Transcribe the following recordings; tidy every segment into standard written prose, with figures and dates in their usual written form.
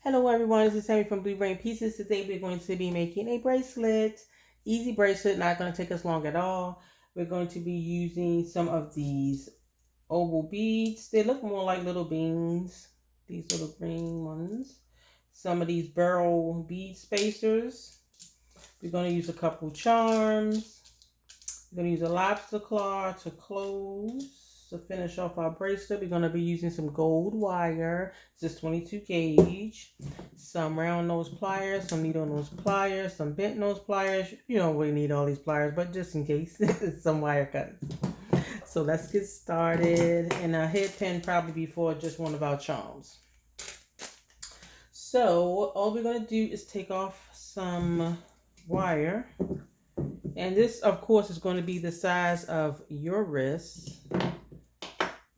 Hello everyone, this is Sammy from Blue Brain Pieces. Today we're going to be making a bracelet. Easy bracelet, not going to take us long at all. We're going to be using some of these oval beads. They look more like little beans, these little green ones. Some of these barrel bead spacers. We're going to use a couple charms. We're going to use a lobster claw to close. To finish off our bracelet, we're going to be using some gold wire. This is 22 gauge. Some round nose pliers, some needle nose pliers, some bent nose pliers. You don't really need all these pliers, but just in case, some wire cutters. So let's get started. And a head pin probably before just one of our charms. So all we're going to do is take off some wire. And this, of course, is going to be the size of your wrist.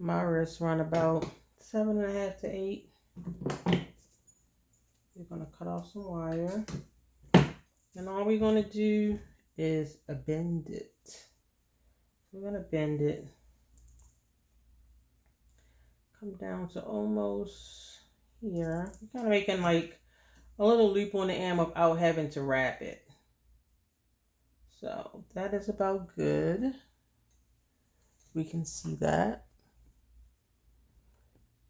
My wrists run about 7.5 to 8. We're going to cut off some wire. And all we're going to do is bend it. We're going to bend it. Come down to almost here. We're kind of making like a little loop on the end without having to wrap it. So that is about good. We can see that.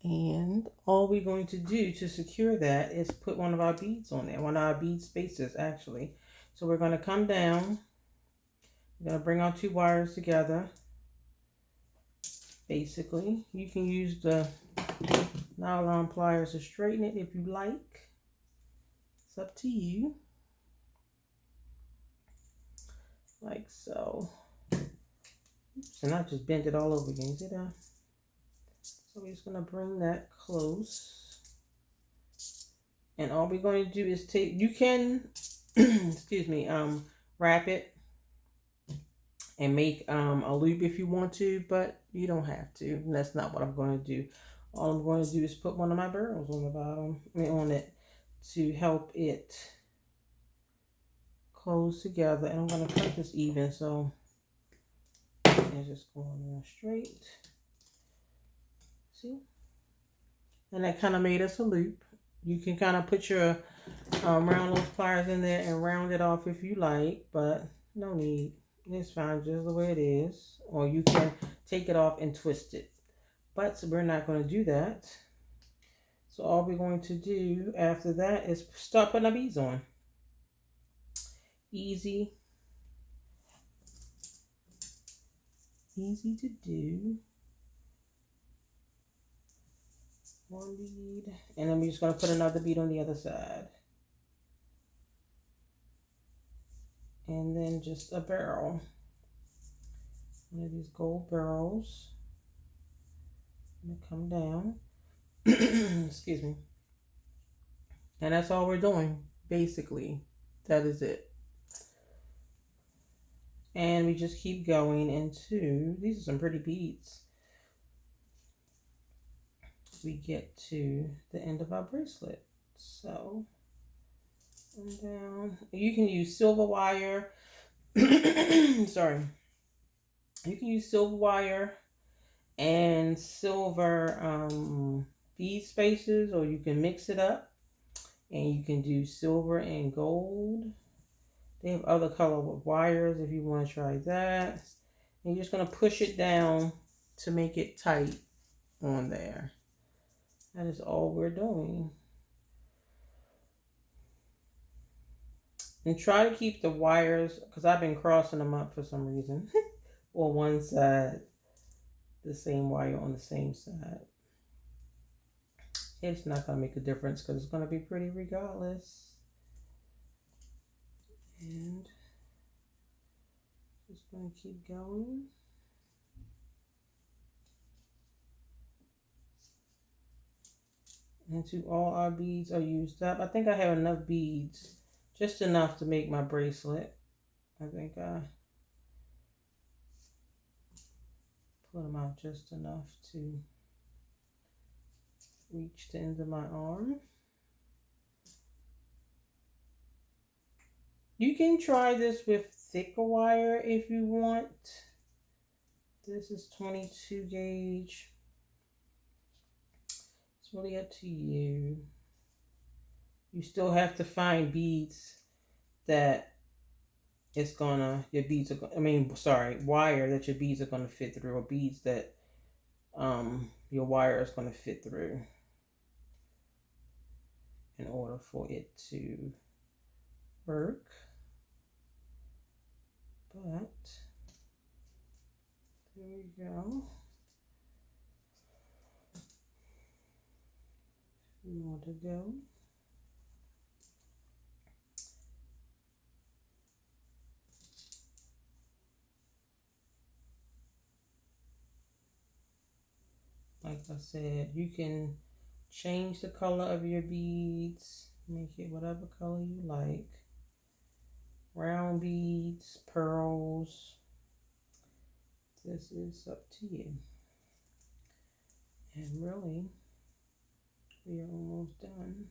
And all we're going to do to secure that is put one of our beads on there, one of our bead spacers actually. So we're going to come down, we're going to bring our two wires together. Basically, you can use the nylon pliers to straighten it if you like. It's up to you. Like so. Oops, and I just bent it all over again, did I? So we're just going to bring that close. And all we're going to do is take, you can, excuse me, wrap it and make a loop if you want to, but you don't have to. And that's not what I'm going to do. All I'm going to do is put one of my barrels on the bottom, on it to help it close together. And I'm going to cut this even so it's just going on straight. See? And that kind of made us a loop. You can kind of put your round nose pliers in there and round it off if you like, but no need. It's fine just the way it is. Or you can take it off and twist it. But we're not going to do that. So all we're going to do after that is start putting our beads on. Easy. Easy to do. One bead, and then we're just going to put another bead on the other side. And then just a barrel. One of these gold barrels. And come down. Excuse me. And that's all we're doing, basically. That is it. And we just keep going into, these are some pretty beads. We get to the end of our bracelet. So, and down. You can use silver wire. Sorry. You can use silver wire and silver bead spacers, or you can mix it up. And you can do silver and gold. They have other color with wires if you want to try that. And you're just going to push it down to make it tight on there. That is all we're doing. And try to keep the wires, because I've been crossing them up for some reason, or one side, the same wire on the same side. It's not going to make a difference because it's going to be pretty regardless. And just going to keep going. Until all our beads are used up. I think I have enough beads, just enough to make my bracelet. I think I put them out just enough to reach the end of my arm. You can try this with thicker wire if you want. This is 22 gauge. It's really up to you. You still have to find beads that it's gonna, your beads are, I mean, sorry, wire that your beads are gonna fit through, or beads that your wire is gonna fit through in order for it to work. But there we go. More to go. Like I said, you can change the color of your beads, make it whatever color you like. Round beads, pearls. This is up to you. And really, we are almost done.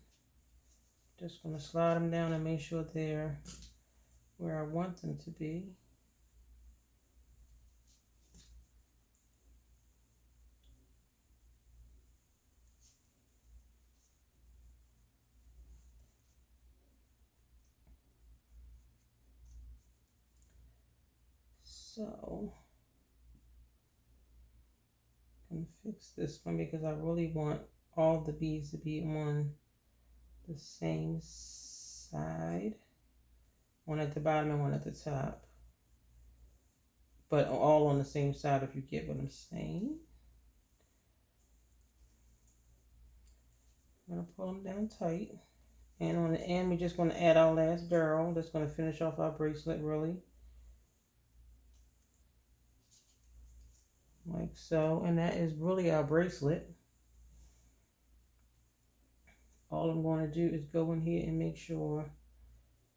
Just gonna slide them down and make sure they're where I want them to be. So I'm gonna fix this one because I really want all the beads to be on the same side. One at the bottom and one at the top. But all on the same side, if you get what I'm saying. I'm gonna pull them down tight. And on the end, we're just gonna add our last girl. That's gonna finish off our bracelet really. Like so, and that is really our bracelet. All I'm going to do is go in here and make sure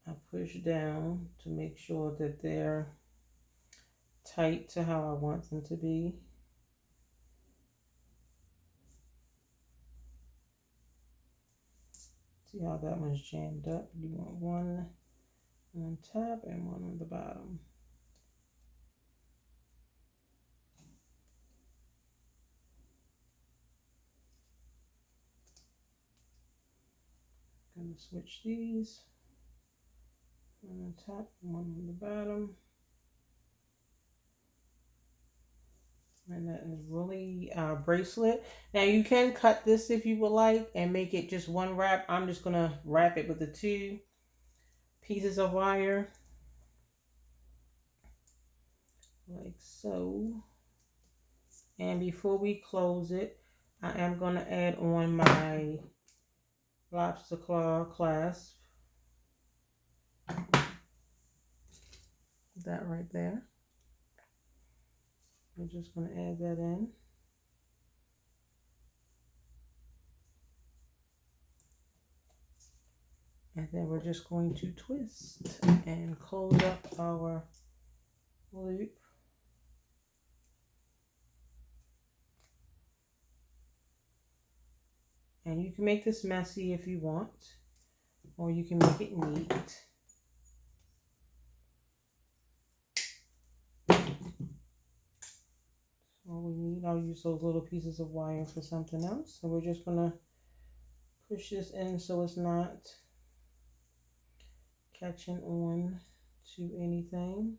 I push down to make sure that they're tight to how I want them to be. See how that one's jammed up? You want one on top and one on the bottom. Gonna switch these. One on top and one on the bottom. And that is really our bracelet. Now you can cut this if you would like and make it just one wrap. I'm just gonna wrap it with the 2 pieces of wire. Like so. And before we close it, I am gonna add on my lobster claw clasp. That right there. We're just going to add that in. And then we're just going to twist and close up our loop. And you can make this messy if you want, or you can make it neat. All we need, I'll use those little pieces of wire for something else. So we're just gonna push this in so it's not catching on to anything.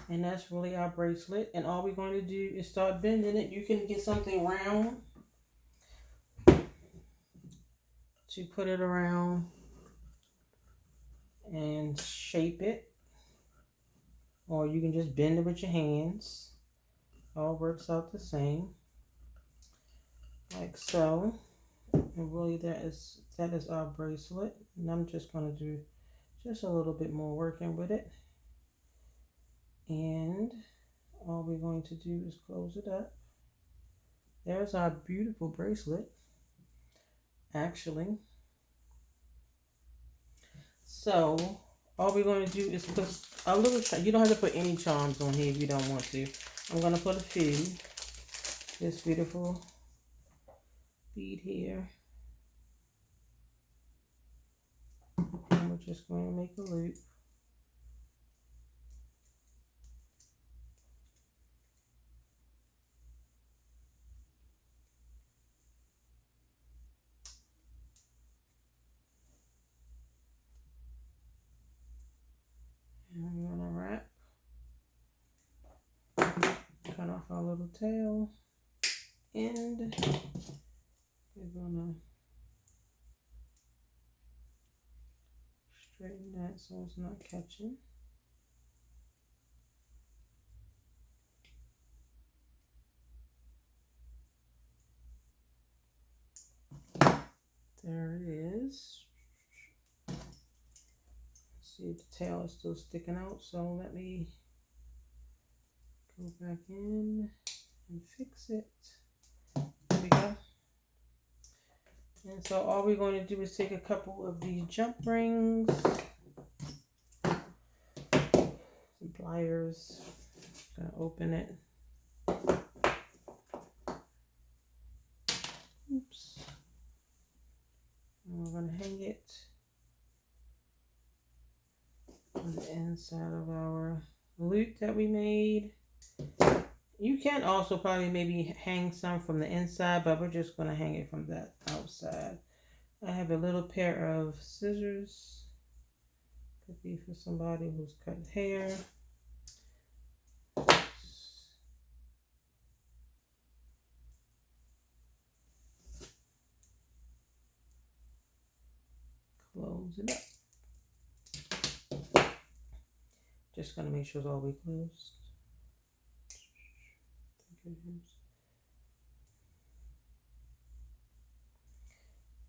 And that's really our bracelet. And all we're going to do is start bending it. You can get something round to put it around and shape it. Or you can just bend it with your hands. All works out the same. Like so. And really that is our bracelet. And I'm just going to do just a little bit more working with it. And all we're going to do is close it up. There's our beautiful bracelet, actually. So all we're going to do is put a little, you don't have to put any charms on here if you don't want to. I'm going to put a few. This beautiful bead here. And we're just going to make a loop. our little tail, and we're gonna straighten that so it's not catching. There it is. See, the tail is still sticking out, so let me go back in and fix it. There we go. And so all we're going to do is take a couple of these jump rings, some pliers, gonna open it. Oops. And we're gonna hang it on the inside of our loop that we made. You can also probably maybe hang some from the inside, but we're just going to hang it from that outside. I have a little pair of scissors. Could be for somebody who's cutting hair. Close it up. Just going to make sure it's all the way closed.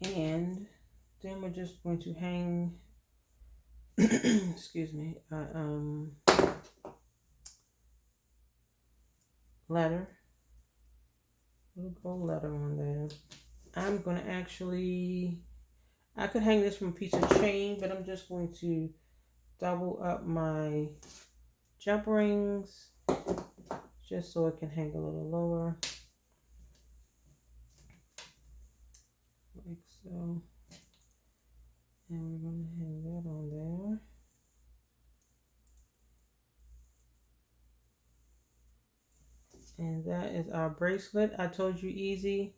And then we're just going to hang, excuse me, letter, little gold letter on there. I'm going to actually, I could hang this from a piece of chain, but I'm just going to double up my jump rings just so it can hang a little lower. Like so. And we're going to hang that on there. And that is our bracelet. I told you easy.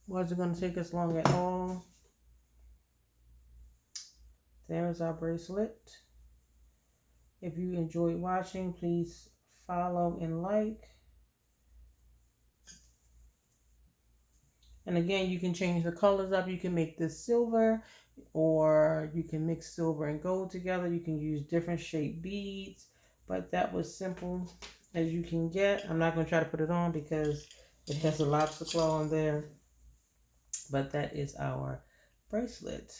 Wasn't going to take us long at all. There's our bracelet. If you enjoyed watching, please follow and like. And again, you can change the colors up. You can make this silver, or you can mix silver and gold together. You can use different shaped beads, but that was simple as you can get. I'm not going to try to put it on because it has a lobster claw on there, but that is our bracelet.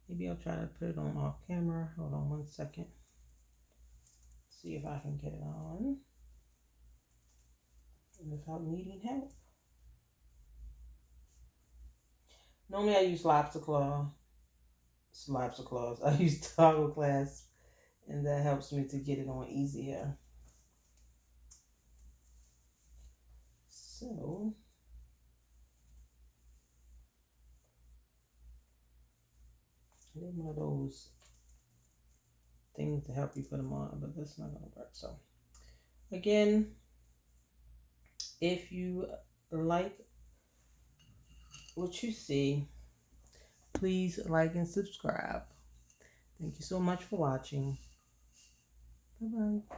Maybe I'll try to put it on off camera. Hold on one second. See if I can get it on without needing help. Normally I use lobster claw. It's lobster claws. I use toggle clasp, and that helps me to get it on easier. So I need one of those things to help you put them on, but that's not going to work. So again, if you like what you see, please like and subscribe. Thank you so much for watching. Bye-bye.